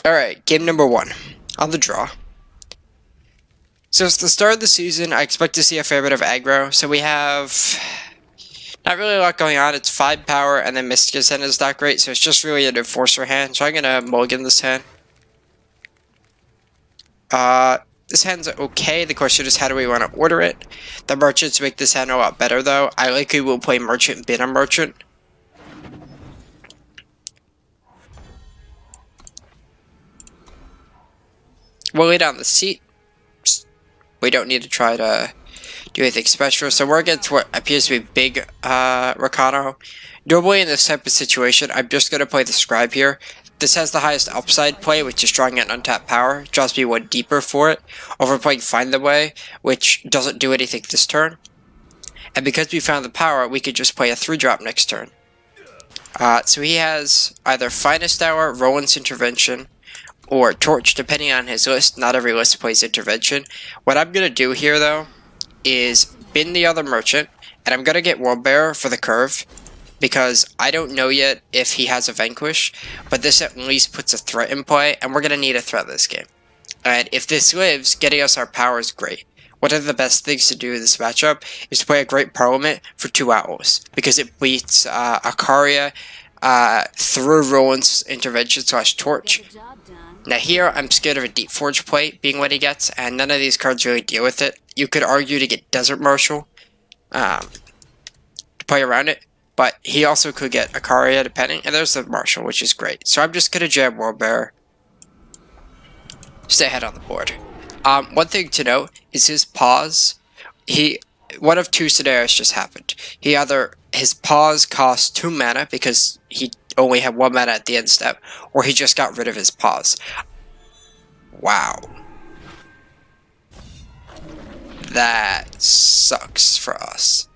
Alright, game number 1. On the draw. So it's the start of the season. I expect to see a fair bit of aggro. So we have not really a lot going on. It's 5 power, and then Mystic Ascendant is not great. So it's just really an Enforcer hand. So I'm going to mulligan this hand. This hand's okay. The question is, how do we want to order it? The Merchants make this hand a lot better, though. I likely will play Merchant, bin a Merchant. We'll lay down the seat. We don't need to try to do anything special. So we're against what appears to be big Rakano. Normally in this type of situation, I'm just going to play the Scribe here. This has the highest upside play, which is drawing an untapped power. Draws me 1 deeper for it, over playing Find the Way, which doesn't do anything this turn. And because we found the power, we could just play a 3-drop next turn. So he has either Finest Hour, Roland's Intervention, or Torch, depending on his list. Not every list plays Intervention. What I'm going to do here, though, is bin the other Merchant, and I'm going to get Worldbearer for the curve, because I don't know yet if he has a Vanquish, but this at least puts a threat in play, and we're going to need a threat this game. And if this lives, getting us our power is great. One of the best things to do in this matchup is to play a great Parliament for 2 Owls, because it beats Akaria through Roland's Intervention / Torch. Now here, I'm scared of a Deep Forge play being what he gets, and none of these cards really deal with it. You could argue to get Desert Marshal to play around it, but he also could get Akaria depending, and there's the Marshal, which is great. So I'm just going to jam Worldbearer. Stay ahead on the board. One thing to note is his pause. One of 2 scenarios just happened. His pause cost 2 mana because he only had 1 mana at the end step, or he just got rid of his pause. Wow. That sucks for us.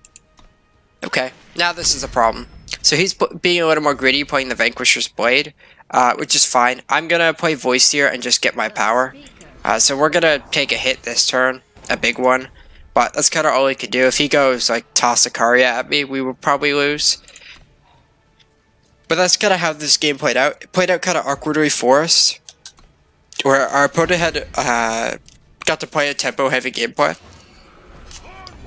Okay, now this is a problem. So he's being a little more greedy, playing the Vanquisher's Blade, which is fine. I'm going to play Voice here and just get my power. So we're going to take a hit this turn, a big one. But that's kind of all he could do. If he goes, like, toss Akaria at me, we would probably lose. But that's kind of how this game played out. It played out kind of awkwardly for us, where our opponent had got to play a tempo-heavy gameplay.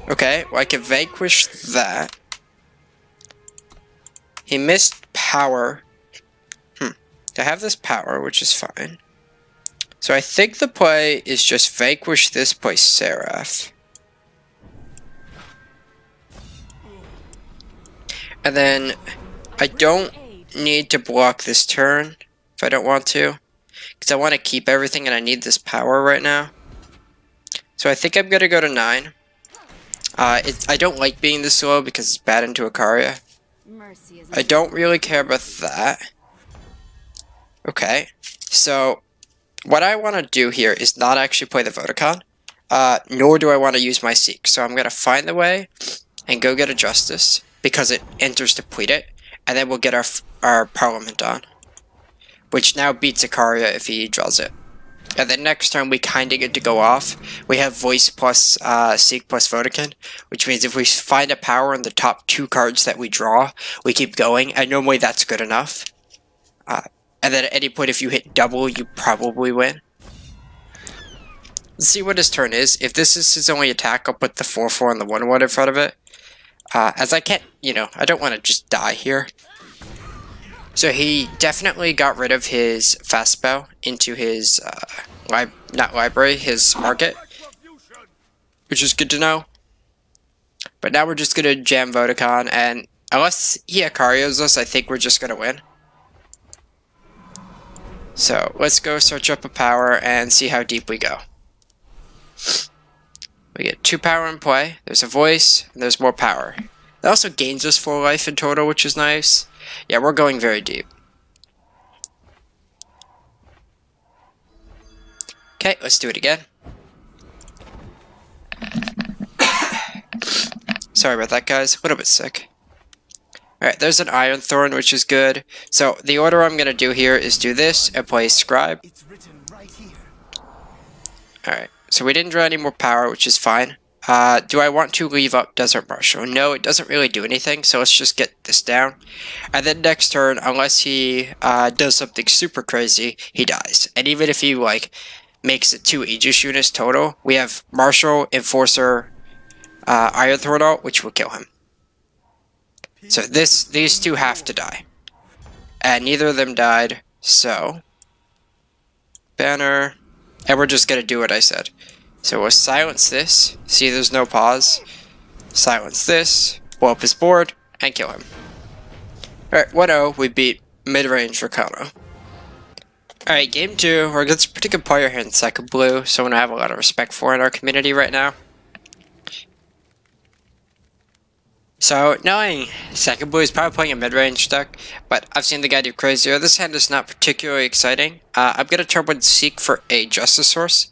Okay, well, I can Vanquish that. He missed power. I have this power, which is fine. So I think the play is just Vanquish this, play Siraf. And then I don't need to block this turn if I don't want to, because I want to keep everything and I need this power right now. So I think I'm going to go to 9. I don't like being this slow because it's bad into Akaria. I don't really care about that. Okay, so what I want to do here is not actually play the Vodakhan, nor do I want to use my Seek. So I'm going to Find the Way and go get a Justice, because it enters to deplete it, and then we'll get our Parliament on, which now beats Akaria if he draws it. And then next turn we kinda get to go off. We have Voice plus Seek plus Vodakhan, which means if we find a power in the top 2 cards that we draw, we keep going, and normally that's good enough. And then at any point if you hit double, you probably win. Let's see what his turn is. If this is his only attack, I'll put the 4/4 and the 1/1 in front of it. As I can't, I don't want to just die here. So he definitely got rid of his fast spell into his, not library, his market. Which is good to know. But now we're just going to jam Vodakhan, and unless he Akarios us, I think we're just going to win. So let's go search up a power and see how deep we go. We get 2 power in play, there's a Voice, and there's more power. It also gains us 4 life in total, which is nice. Yeah, we're going very deep. Okay, let's do it again. Sorry about that, guys. A little bit sick. Alright, there's an Ironthorn, which is good. So, the order I'm going to do here is do this and play Scribe. Alright, so we didn't draw any more power, which is fine. do I want to leave up Desert Marshal? No, it doesn't really do anything, so let's just get this down. And then next turn, unless he does something super crazy, he dies. And even if he like makes it 2 Aegis units total, we have Marshal, Enforcer, Ironthorn ult, which will kill him. So these two have to die. And neither of them died, so banner, and we're just gonna do what I said. So we'll silence this, see there's no pause, silence this, blow up his board, and kill him. Alright, 1-0, we beat mid-range Rakano. Alright, game 2, we're against a pretty good player here in second blue, someone I have a lot of respect for in our community right now. So, knowing second blue is probably playing a mid-range deck, but I've seen the guy do crazier. This hand is not particularly exciting. I'm going to turn one Seek for a Justice Source.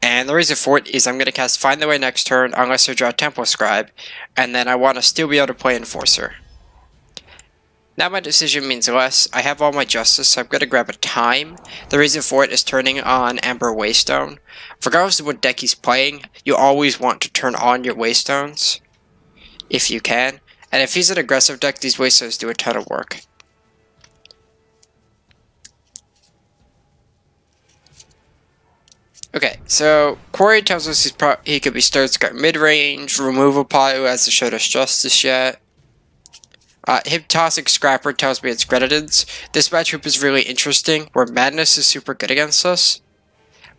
And the reason for it is I'm going to cast Find the Way next turn, unless I draw Temple Scribe, and then I want to still be able to play Enforcer. Now my decision means less. I have all my Justice, so I'm going to grab a Time. The reason for it is turning on Amber Waystone. Regardless of what deck he's playing, you always want to turn on your Waystones, if you can. And if he's an aggressive deck, these Waystones do a ton of work. Okay, so Corey tells us he could be Scarab mid-range, Removal Pot, who hasn't showed us Justice yet. Hyptotic Scrapper tells me it's Grenadins. This matchup is really interesting, where Madness is super good against us,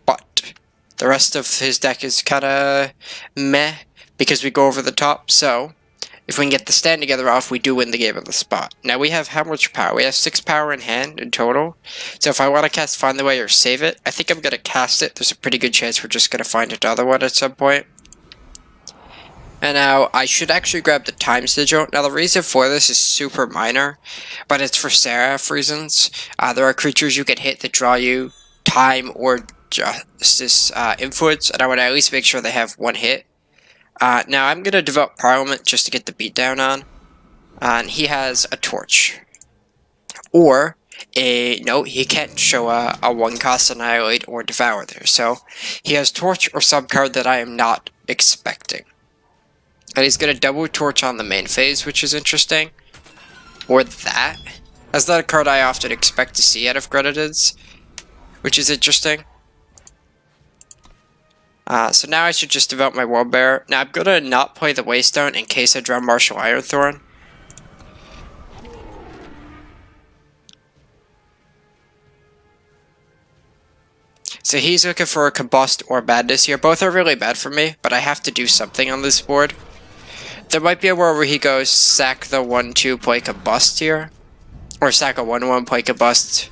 but the rest of his deck is kinda meh, because we go over the top, so if we can get the stand together off, we do win the game on the spot. Now we have how much power? We have 6 power in hand in total, so if I want to cast Find the Way or save it, I think I'm going to cast it. There's a pretty good chance we're just going to find another one at some point. And now, I should actually grab the Time Sigil. Now, the reason for this is super minor, but it's for Siraf reasons. There are creatures you can hit that draw you Time or Justice influence, and I want to at least make sure they have one hit. Now, I'm going to develop Parliament just to get the beatdown on. And he has a Torch. Or, no, he can't show a 1-cost Annihilate or Devour there. So, he has Torch or some card that I am not expecting. And he's going to double Torch on the main phase, which is interesting. Or that. That's not a card I often expect to see out of Grenadins, which is interesting. So now I should just develop my Worldbearer. Now I'm going to not play the Waystone in case I draw Marshal Ironthorn. So he's looking for a Combust or Madness here. Both are really bad for me, but I have to do something on this board. There might be a world where he goes sack the 1-2, play Combust here. Or sack a 1-1, play Combust.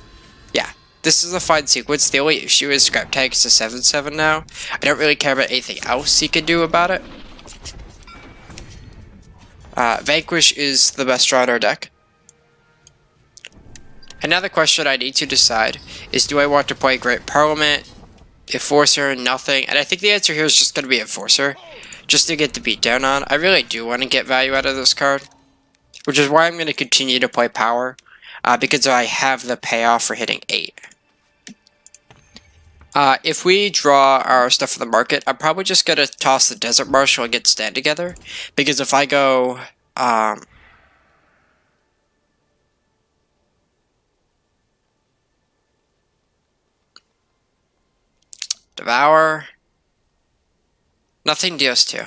Yeah, this is a fine sequence. The only issue is Scrap Tag is a 7-7 now. I don't really care about anything else he can do about it. Vanquish is the best draw in our deck. Another question I need to decide is, do I want to play Great Parliament, Enforcer, nothing? And I think the answer here is just going to be Enforcer. Just to get the beatdown on. I really do want to get value out of this card, which is why I'm going to continue to play Power, because I have the payoff for hitting 8. If we draw our stuff for the market, I'm probably just going to toss the Desert Marshal and get stand together, because if I go Devour, nothing deals 2.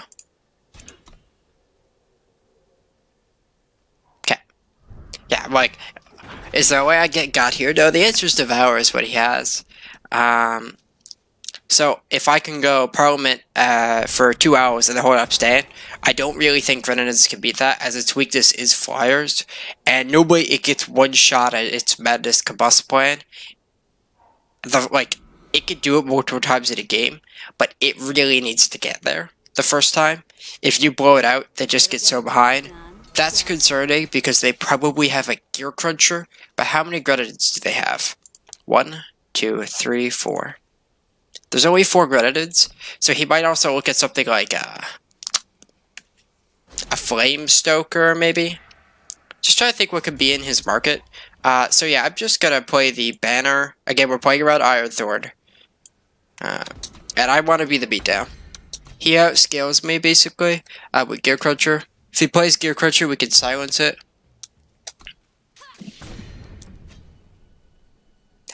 Okay. Yeah, I'm like, is there a way I get got here? No, the answer is Devour is what he has. So, if I can go Parliament for 2 hours and then hold up stand, I don't really think Grenadins can beat that, as its weakness is Flyers, and nobody, it gets one shot at its Madness Combust plan. It could do it multiple times in a game, but it really needs to get there the first time. If you blow it out, they just get so behind. That's concerning, because they probably have a Gear Cruncher, but how many Grenadins do they have? 1, 2, 3, 4. There's only 4 Grenadins, so he might also look at something like a Flame Stoker, maybe? Just trying to think what could be in his market. So yeah, I'm just gonna play the banner. Again, we're playing around Ironthorn. And I want to be the beatdown. He outscales me, basically, with Gear Cruncher. If he plays Gear Cruncher, we can silence it.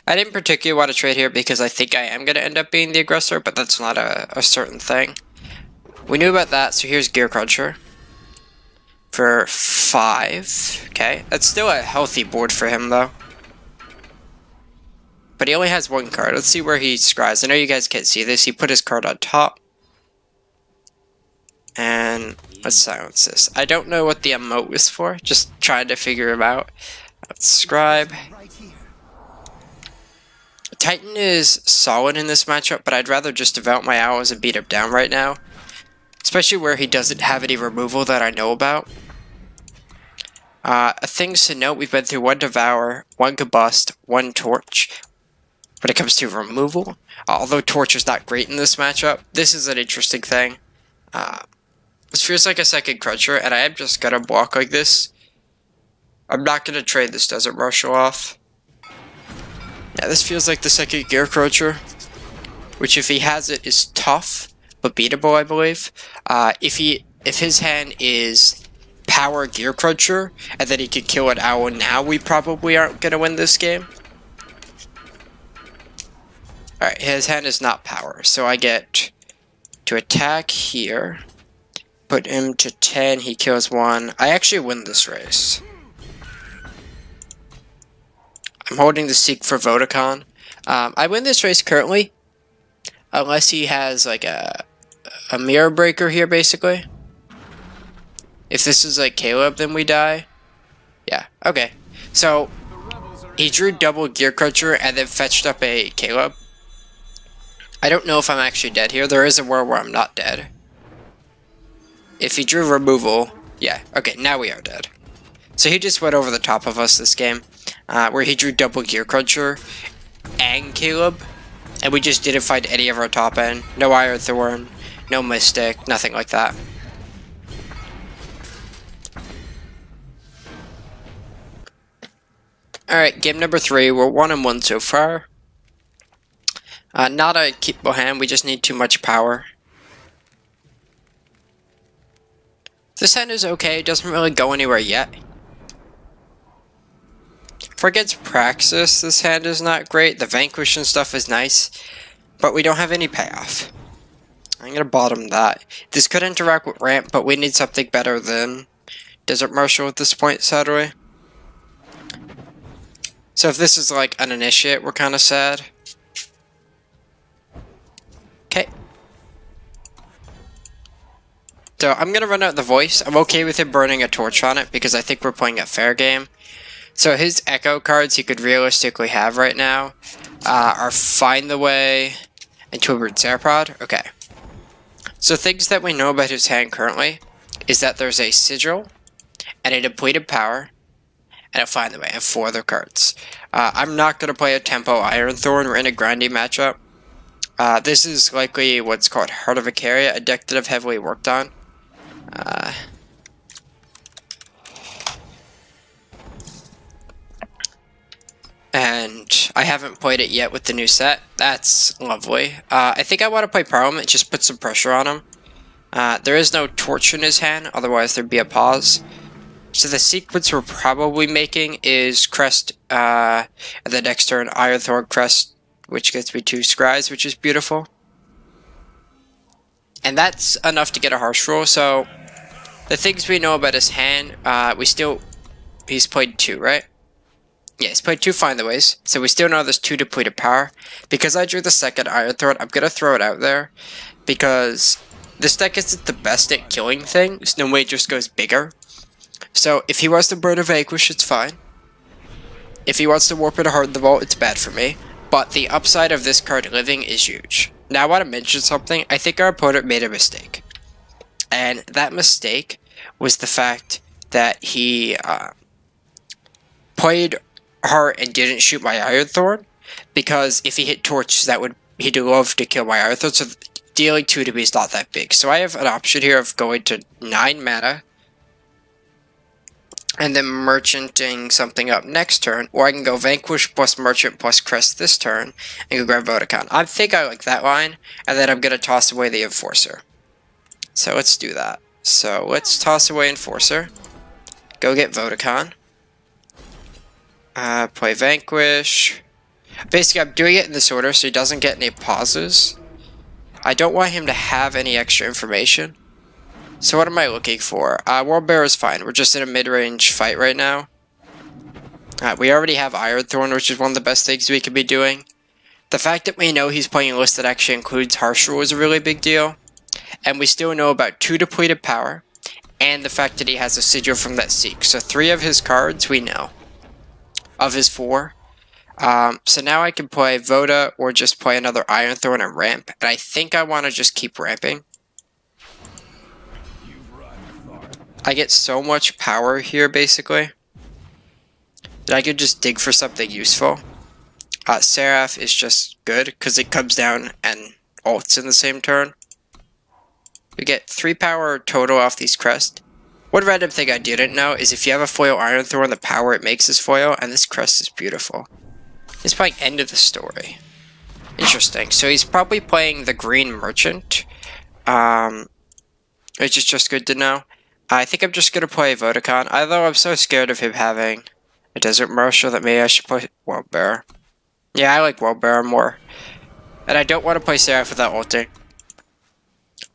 I didn't particularly want to trade here because I think I am going to end up being the aggressor, but that's not a certain thing. We knew about that, so here's Gear Cruncher. For 5. Okay, that's still a healthy board for him, though. But he only has 1 card. Let's see where he scries. I know you guys can't see this. He put his card on top. And let's silence this. I don't know what the emote was for. Just trying to figure him out. Let's Scribe. Titan is solid in this matchup, but I'd rather just devout my hours and beat him down right now. Especially where he doesn't have any removal that I know about. Things to note, we've been through 1 Devour, 1 Combust, 1 Torch. When it comes to removal, although Torch is not great in this matchup, this is an interesting thing. This feels like a second Cruncher, and I am just gonna block like this. I'm not gonna trade this Desert Marshal off. Yeah, this feels like the second Gear Cruncher, which if he has it is tough, but beatable, I believe. If his hand is Power Gear Cruncher, and then he could kill an owl now, we probably aren't gonna win this game. Alright, his hand is not Power, so I get to attack here. Put him to 10, he kills 1. I actually win this race. I'm holding the Seek for Vodakhan. I win this race currently, unless he has like a Mirror Breaker here, basically. If this is like Caleb, then we die. Yeah, okay. So, he drew double Gear Cruncher and then fetched up a Caleb. I don't know if I'm actually dead here. There is a world where I'm not dead. If he drew removal, yeah, okay, now we are dead. So he just went over the top of us this game, where he drew double Gear Cruncher and Caleb, and we just didn't find any of our top end. No Ironthorn, no Mystic, nothing like that. Alright, game number 3, we're 1-1 so far. Not a keepable hand, we just need too much power. This hand is okay, it doesn't really go anywhere yet. For against Praxis, this hand is not great. The Vanquish and stuff is nice, but we don't have any payoff. I'm gonna bottom that. This could interact with Ramp, but we need something better than Desert Marshal at this point, sadly. So if this is like an initiate, we're kind of sad. Okay. So I'm going to run out the voice. I'm okay with him burning a torch on it because I think we're playing a fair game. So his Echo cards he could realistically have right now are Find the Way and Twibert Serapod. Okay. So things that we know about his hand currently is that there's a Sigil and a depleted power and a Find the Way and 4 other cards. I'm not going to play a Tempo Ironthorn. We're in a grindy matchup. This is likely what's called Heart of Icaria, a deck that I've heavily worked on. And I haven't played it yet with the new set. That's lovely. I think I want to play Parliament, just put some pressure on him. There is no Torch in his hand, otherwise there'd be a pause. So the sequence we're probably making is Crest, and the next turn Ironthorn Crest, which gets me 2 Scribes, which is beautiful. And that's enough to get a harsh roll, so the things we know about his hand, he's played 2, right? Yeah, he's played 2 Find the Ways, so we still know there's 2 depleted power. Because I drew the second Ironthorn, I'm gonna throw it out there, because this deck isn't the best at killing things, no way it just goes bigger. So if he wants to burn a Vanquish, it's fine. If he wants to warp it or harden the vault, it's bad for me. But the upside of this card living is huge. Now I want to mention something. I think our opponent made a mistake. And that mistake was the fact that he played Heart and didn't shoot my Ironthorn. Because if he hit Torch, he'd love to kill my Ironthorn. So dealing 2 to me is not that big. So I have an option here of going to 9 mana. and then merchanting something up next turn, or I can go Vanquish plus Merchant plus Crest this turn, and go grab Vodakhan. I think I like that line, and then I'm going to toss away the Enforcer. So let's do that. So let's toss away Enforcer, go get Vodakhan, play Vanquish. Basically, I'm doing it in this order so he doesn't get any pauses. I don't want him to have any extra information. So what am I looking for? Worldbearer is fine. We're just in a mid-range fight right now. We already have Ironthorn, which is one of the best things we could be doing. The fact that we know he's playing a list that actually includes Marshal is a really big deal. And we still know about 2 depleted power, and the fact that he has a Sigil from that Seek. So 3 of his cards we know. Of his 4. So now I can play Voda, or just play another Ironthorn and ramp. And I think I want to just keep ramping. I get so much power here, basically, that I could just dig for something useful. Siraf is just good, because it comes down and ults in the same turn. We get 3 power total off these Crest. One random thing I didn't know is if you have a foil Ironthorn, the power it makes is foil, and this Crest is beautiful. He's playing End of the Story. Interesting. So he's probably playing the Green Merchant, which is just good to know. I think I'm just going to play Vodakhan, although I'm so scared of him having a Desert Marshal that maybe I should play Worldbearer. Yeah, I like Worldbearer more. And I don't want to play Siraf without ulting.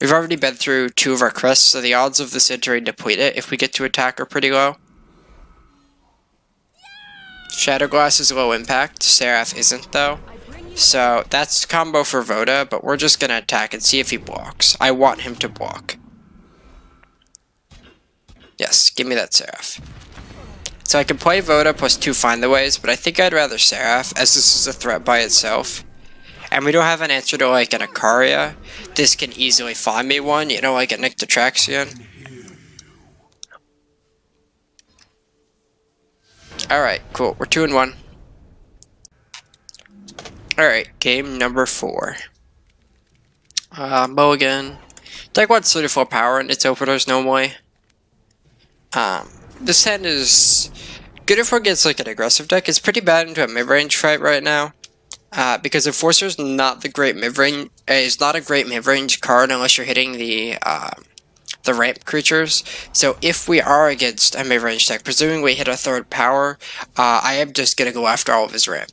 We've already been through 2 of our Crests, so the odds of this entering depleted if we get to attack are pretty low. Shadowglass is low impact, Siraf isn't though. So that's combo for Voda, but we're just going to attack and see if he blocks. I want him to block. Yes, give me that Siraf. So I can play Voda plus 2 Find the Ways, but I think I'd rather Siraf, as this is a threat by itself. And we don't have an answer to like an Ikaria. This can easily find me one, you know, like a Nictotraxion. Alright, cool. We're 2-1. Alright, game number 4. Mulligan. Deck wants 34 power in its openers normally. This hand is good if we're against like an aggressive deck. It's pretty bad into a mid-range fight right now. Because Enforcer's not the great mid-range, is not a great mid-range card unless you're hitting the ramp creatures. So if we are against a mid-range deck, presuming we hit a 3rd power, I am just gonna go after all of his ramp.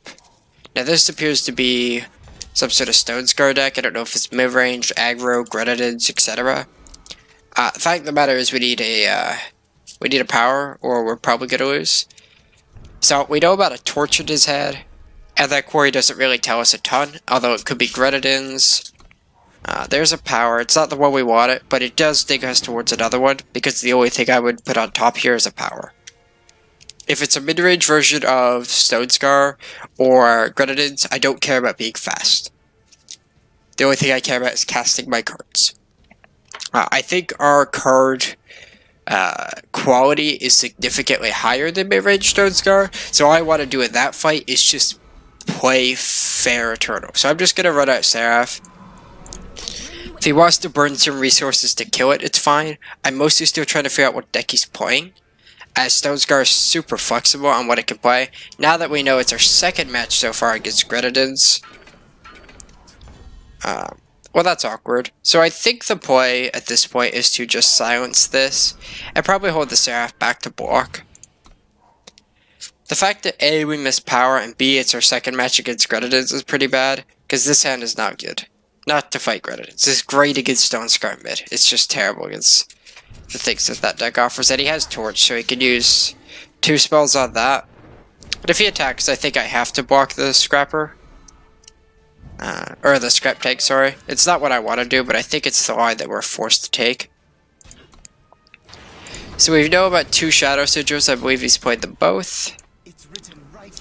Now this appears to be some sort of Stone Scar deck. I don't know if it's mid-range, aggro, Grenadids, etc. The fact of the matter is we need a power, or we're probably gonna lose. So we know about a Torch in his head. And that quarry doesn't really tell us a ton, although it could be Grenadins. There's a power. It's not the one we want it, but it does dig us towards another one, because the only thing I would put on top here is a power. If it's a mid-range version of Stone Scar or Grenadins, I don't care about being fast. The only thing I care about is casting my cards. I think our card quality is significantly higher than mid-range Stone Scar, so all I want to do in that fight is just play fair Eternal. So I'm just going to run out Siraf. If he wants to burn some resources to kill it, it's fine. I'm mostly still trying to figure out what deck he's playing, as Stone Scar is super flexible on what it can play. Now that we know it's our 2nd match so far against Grenadins, well, that's awkward. So I think the play at this point is to just silence this and probably hold the Siraf back to block. The fact that A, we missed power, and B, it's our 2nd match against Grenadins is pretty bad, because this hand is not good. Not to fight Grenadins. It's great against Stone Scar mid. It's just terrible against the things that deck offers. And he has Torch, so he can use 2 spells on that. But if he attacks, I think I have to block the Scrapper. Or the Scrap Tank, sorry. It's not what I want to do, but I think it's the line that we're forced to take. So we know about 2 Shadow Sigils. I believe he's played them both.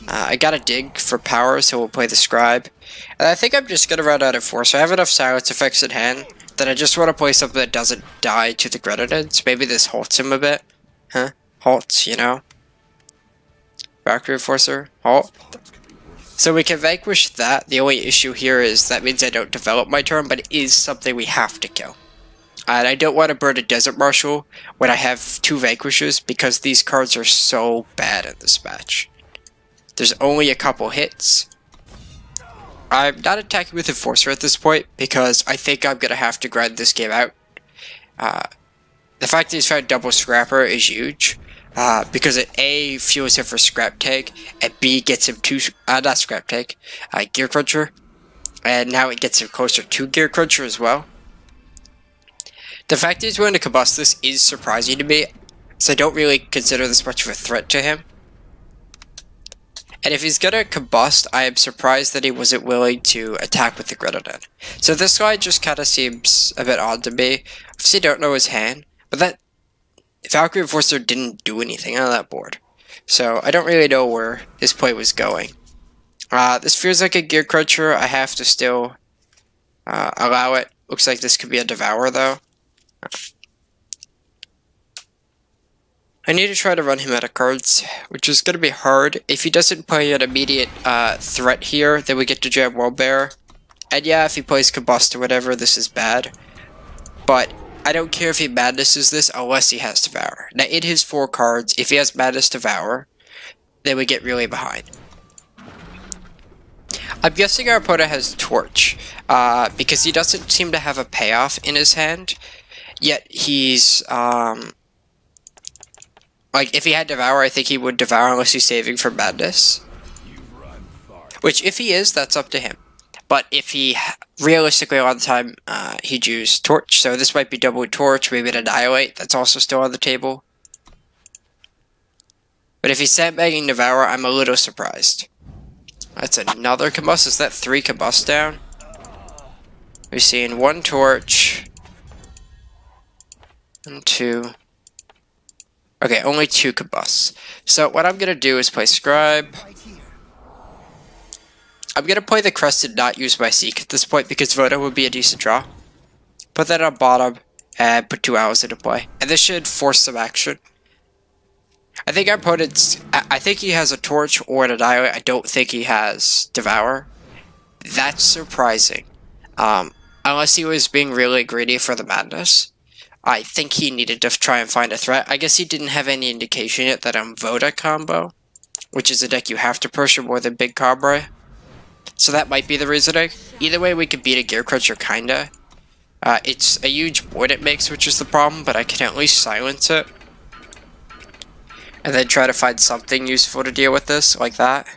I got a dig for power, so we'll play the Scribe. And I think I'm just going to run out of Force. I have enough silence effects in hand that I just want to play something that doesn't die to the Grenadids. Maybe this halts him a bit. Huh? Halts, you know? Valkyrie Enforcer. Halt. So we can vanquish that. The only issue here is that means I don't develop my turn, but it is something we have to kill. And I don't want to burn a Desert Marshal when I have 2 Vanquishes because these cards are so bad in this match. There's only a couple hits. I'm not attacking with Enforcer at this point because I think I'm going to have to grind this game out. The fact that he's found double Scrapper is huge. Because it A, fuels him for Scrap Tank, and B, gets him to, not Scrap Tank, Gear Cruncher. And now it gets him closer to Gear Cruncher as well. The fact that he's willing to combust this is surprising to me, so I don't really consider this much of a threat to him. And if he's gonna combust, I am surprised that he wasn't willing to attack with the Grenadine. So this guy just kind of seems a bit odd to me. Obviously don't know his hand, but that Valkyrie Enforcer didn't do anything on that board. So I don't really know where his play was going. This feels like a Gear Cruncher. I have to still allow it. Looks like this could be a Devourer though. I need to try to run him out of cards, which is going to be hard. If he doesn't play an immediate threat here, then we get to jam Worldbearer. And yeah, if he plays Combust or whatever, this is bad. But I don't care if he Madnesses this unless he has Devour. Now, in his 4 cards, if he has Madness Devour, then we get really behind. I'm guessing our opponent has Torch, because he doesn't seem to have a payoff in his hand. Yet he's, like, if he had Devour, I think he would Devour unless he's saving for Madness. Which, if he is, that's up to him. But if he, realistically, a lot of the time, he'd use Torch. So this might be double Torch, maybe an Annihilate. That's also still on the table. But if he's sandbagging Devour, I'm a little surprised. That's another Combust. Is that 3 Combust down? We're seeing 1 Torch. And 2. Okay, only 2 Combusts. So what I'm going to do is play Scribe. I'm going to play the Crest and not use my Seek at this point because Voda would be a decent draw. Put that on bottom and put 2 Owls into play. And this should force some action. I think our opponent's... I think he has a Torch or an Annihilate. I don't think he has Devour. That's surprising. Unless he was being really greedy for the Madness. I think he needed to try and find a threat. I guess he didn't have any indication yet that I'm VodaCombo, which is a deck you have to pressure more than Big Combrei. So that might be the reasoning. Either way, we could beat a Gear Cruncher, kinda. It's a huge board it makes, which is the problem, but I can at least silence it. And then try to find something useful to deal with this, like that.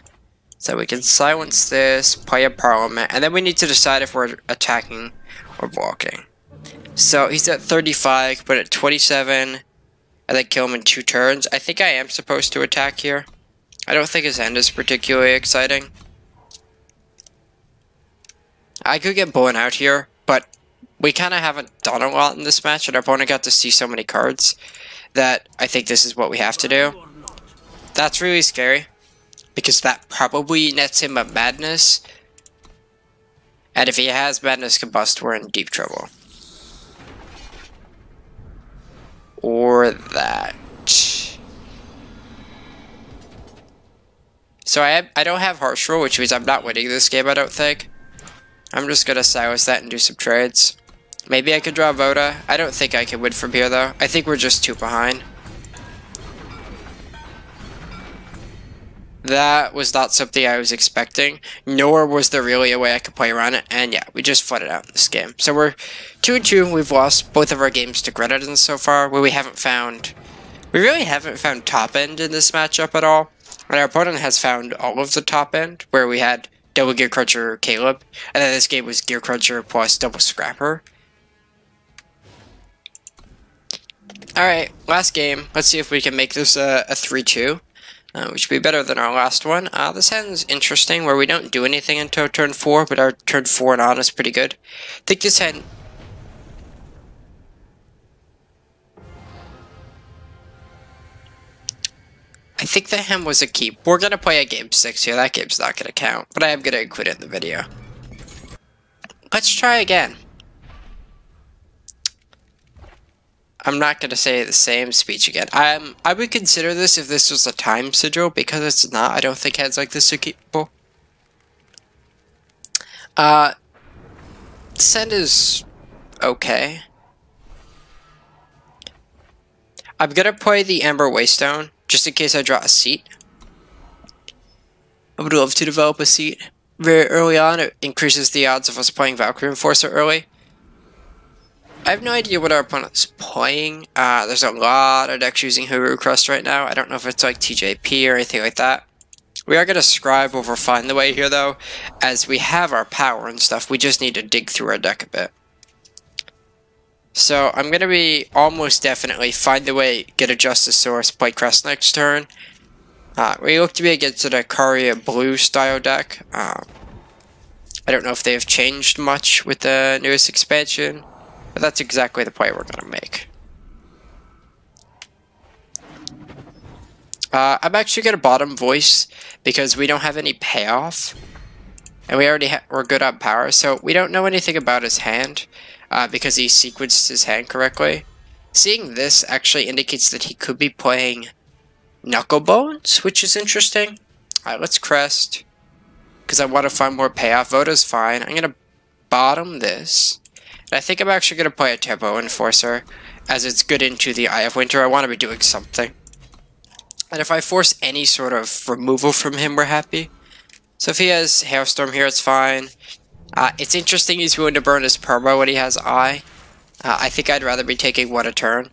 So we can silence this, play a Parliament, and then we need to decide if we're attacking or blocking. So he's at 35, put at 27, and then kill him in 2 turns. I think I am supposed to attack here. I don't think his end is particularly exciting. I could get blown out here, but we kind of haven't done a lot in this match, and our opponent got to see so many cards that I think this is what we have to do. That's really scary, because that probably nets him a Madness, and if he has Madness Combust, we're in deep trouble. Or that. So I don't have Harsh Rule, which means I'm not winning this game, I don't think. I'm just gonna silence that and do some trades. Maybe I could draw Voda. I don't think I can win from here, though. I think we're just 2 behind. That was not something I was expecting, nor was there really a way I could play around it, and yeah, we just flooded out in this game. So we're 2-2, we've lost both of our games to Grenadine so far, where we really haven't found top end in this matchup at all, and our opponent has found all of the top end, where we had double Gear Cruncher Caleb, and then this game was Gear Cruncher plus double Scrapper. Alright, last game, let's see if we can make this a 3-2. Which would be better than our last one. This hand's interesting, where we don't do anything until turn 4, but our turn 4 and on is pretty good. I think this hand... I think the hand was a keep. We're going to play a game 6 here. That game's not going to count, but I am going to include it in the video. Let's try again. I'm not going to say the same speech again. I would consider this if this was a time sigil, because it's not. I don't think hands like this are keepable. Send is okay. I'm gonna play the Amber Waystone, just in case I draw a seat. I would love to develop a seat very early on. It increases the odds of us playing Valkyrie Enforcer early. I have no idea what our opponent's playing. There's a lot of decks using Crest right now. I don't know if it's like TJP or anything like that. We are going to Scribe over Find the Way here, though, as we have our power and stuff. We just need to dig through our deck a bit. So I'm going to be almost definitely Find the Way, get a Justice Source, play Crest next turn. We look to be against an Ikaria blue style deck. I don't know if they have changed much with the newest expansion, but that's exactly the play we're going to make. I'm actually going to bottom Voice because we don't have any payoff. And we already we're good on power, so we don't know anything about his hand because he sequenced his hand correctly. Seeing this actually indicates that he could be playing Knucklebones, which is interesting. Alright, let's Crest because I want to find more payoff. Voda's fine. I'm going to bottom this. And I think I'm actually going to play a Tempo Enforcer as it's good into the Eye of Winter. I want to be doing something. And if I force any sort of removal from him, we're happy. So if he has Hailstorm here, it's fine. It's interesting he's willing to burn his Perma when he has Eye. I think I'd rather be taking one a turn.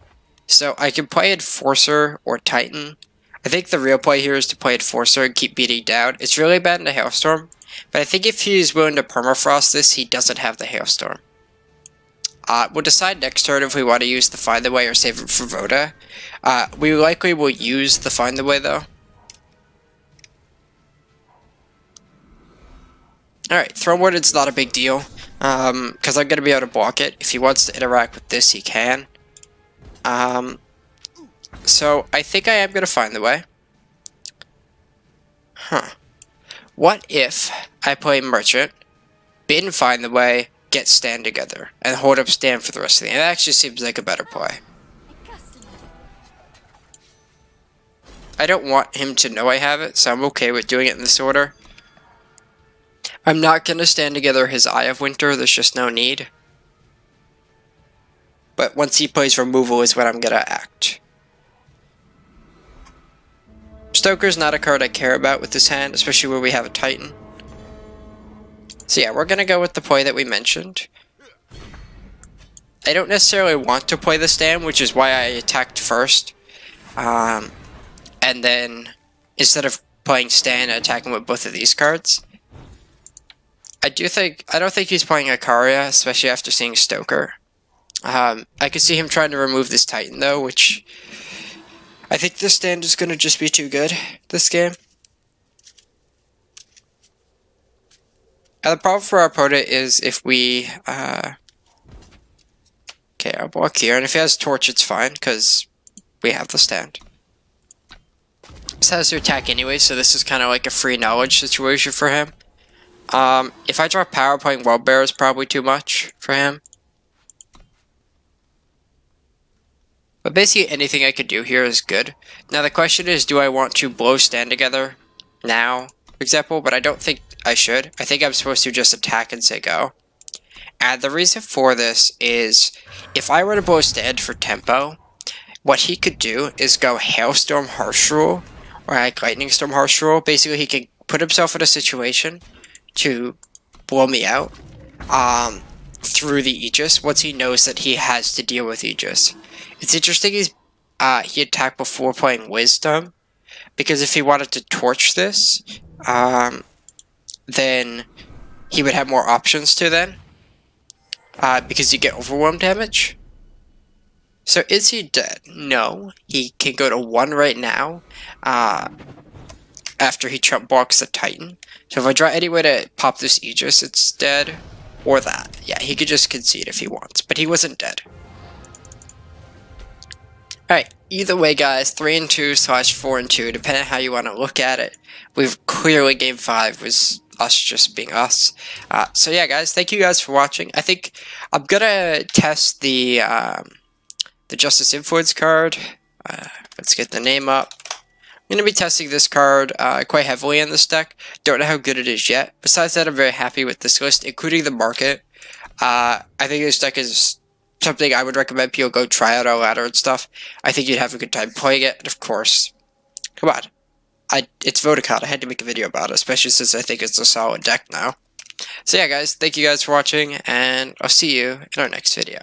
So I can play Enforcer or Titan. I think the real play here is to play Enforcer and keep beating down. It's really bad in a Hailstorm. But I think if he's willing to Permafrost this, he doesn't have the Hailstorm. We'll decide next turn if we want to use the Find the Way or save it for Voda. We likely will use the Find the Way, though. Alright, Throne Warden's not a big deal, because I'm going to be able to block it. If he wants to interact with this, he can. So, I think I am going to Find the Way. What if I play Merchant, bin Find the Way, get Stand together, and hold up Stand for the rest of the game? It actually seems like a better play. I don't want him to know I have it, so I'm okay with doing it in this order. I'm not going to Stand together his Eye of Winter, there's just no need. But once he plays removal is when I'm going to act. Stoker's not a card I care about with this hand, especially where we have a Titan. So yeah, we're going to go with the play that we mentioned. I don't necessarily want to play the Stand, which is why I attacked first. And then, instead of playing Stand, attacking with both of these cards. I don't think he's playing Ikaria, especially after seeing Stoker. I could see him trying to remove this Titan, though, which I think this Stand is going to just be too good this game. The problem for our opponent is if we, okay, I'll block here, and if he has Torch, it's fine, because we have the Stand. This has to attack anyway, so this is kind of like a free knowledge situation for him. If I draw power, playing Worldbearer is probably too much for him. But basically anything I could do here is good. Now the question is, do I want to blow Stand together now, for example? But I don't think I should. I think I'm supposed to just attack and say go. And the reason for this is, if I were to blow Stand for tempo, what he could do is go Hailstorm Harsh Rule, or like Lightning Storm Harsh Rule. Basically he can put himself in a situation to blow me out through the Aegis once he knows that he has to deal with Aegis. It's interesting he attacked before playing Wisdom, because if he wanted to torch this, then he would have more options to then, because you get overwhelm damage. So is he dead? No. He can go to 1 right now, after he trump blocks the Titan. So if I draw any way to pop this Aegis, it's dead. Or that. Yeah, he could just concede if he wants, but he wasn't dead. Alright, either way guys, 3-2/4-2, depending on how you want to look at it. We've clearly game 5 was us just being us. So yeah guys, thank you guys for watching. I think I'm gonna test the Justice Influence card. Let's get the name up. I'm going to be testing this card quite heavily in this deck. Don't know how good it is yet. Besides that, I'm very happy with this list, including the market. I think this deck is something I would recommend people go try out our ladder and stuff. I think you'd have a good time playing it, and of course, come on. It's Vodakhan. I had to make a video about it, especially since I think it's a solid deck now. So yeah, guys, thank you guys for watching, and I'll see you in our next video.